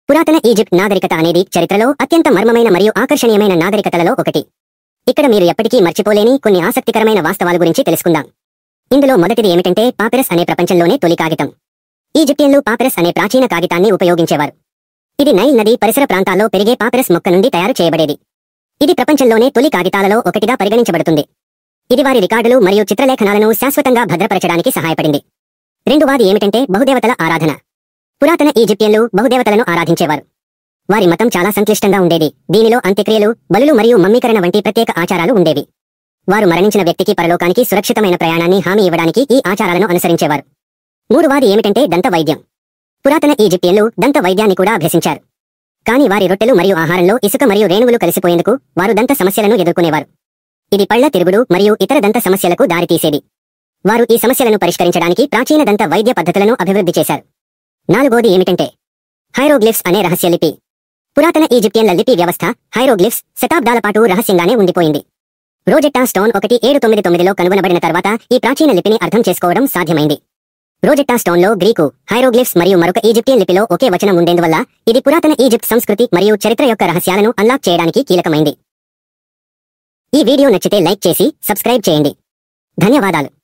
పురాతన ఈజిప్ట్ నాగరికత అనేది చరిత్రలో అత్యంత మర్మమైన మరియు ఆకర్షణీయమైన నాగరికతలలో ఒకటి. ఇక్కడ మీరు ఎప్పటికీ మర్చిపోలేని కొన్ని ఆసక్తికరమైన వాస్తవాల గురించి తెలుసుకుందాం. ఇందులో మొదటిది ఏమిటంటే పాపిరస్ అనే ప్రపంచంలోనే తొలి కాగితం. ఈజిప్టియన్లు పాపిరస్ అనే ప్రాచీన కాగితాన్ని ఉపయోగించేవారు. ఇది నైల్ నది పరిసర ప్రాంతాల్లో పెరిగే పాపిరస్ మొక్క నుండి తయారు చేయబడేది. ఇది ప్రపంచంలోనే తొలి కాగితాలలో ఒకటిగా పరిగణించబడుతుంది. ఇది వారి రికార్డులు మరియు చిత్రలేఖనాలను శాశ్వతంగా భద్రపరచడానికి సహాయపడింది. రెండవది ఏమిటంటే బహుదేవతల ఆరాధన. పురాతన ఈజిప్టియన్లు బహుదేవతలను ఆరాధించేవారు. వారి మతం చాలా సంక్లిష్టంగా ఉండేది. దీనిలో అంత్యక్రియలు, బలులు మరియు మమ్మీకరణ వంటి ప్రత్యేక ఆచారాలు ఉండేవి. వారు మరణించిన వ్యక్తికి పరలోకానికి సురక్షితమైన ప్రయాణాన్ని హామీ ఇవ్వడానికి ఈ ఆచారాలను అనుసరించేవారు. మూడవది ఏమిటంటే దంత వైద్యం. పురాతన ఈజిప్టియన్లు దంత వైద్యాన్ని కూడా అభ్యసించారు. కానీ వారి రొట్టెలు మరియు ఆహారంలో ఇసుక మరియు రేణువులు కలిసిపోయేందుకు వారు దంత సమస్యలను ఎదుర్కొనేవారు. ఇది పళ్ల తిరుగుడు మరియు ఇతర దంత సమస్యలకు దారితీసేది. వారు ఈ సమస్యలను పరిష్కరించడానికి ప్రాచీన దంత వైద్య పద్ధతులను అభివృద్ధి చేశారు. నాలుగోది ఏమిటంటే హైరోగ్లిఫ్స్ అనే రహస్య లిపి. పురాతన ఈజిప్టియన్ల లిపి వ్యవస్థ హైరోగ్లిఫ్స్ శతాబ్దాల పాటు రహస్యంగానే ఉండిపోయింది. రోజెట్టా స్టోన్ 1799లో కనుగొనబడిన తర్వాత ఈ ప్రాచీన లిపిని అర్థం చేసుకోవడం సాధ్యమైంది. రోజెట్టా స్టోన్లో గ్రీకు, హైరోగ్లిఫ్స్ మరియు మరొక ఈజిప్టియన్ లిపిలో ఒకే వచనం ఉండేందువల్ల ఇది పురాతన ఈజిప్ట్ సంస్కృతి మరియు చరిత్ర యొక్క రహస్యాలను అన్లాక్ చేయడానికి కీలకమైంది. ఈ వీడియో నచ్చితే లైక్ చేసి సబ్స్క్రైబ్ చేయండి. ధన్యవాదాలు.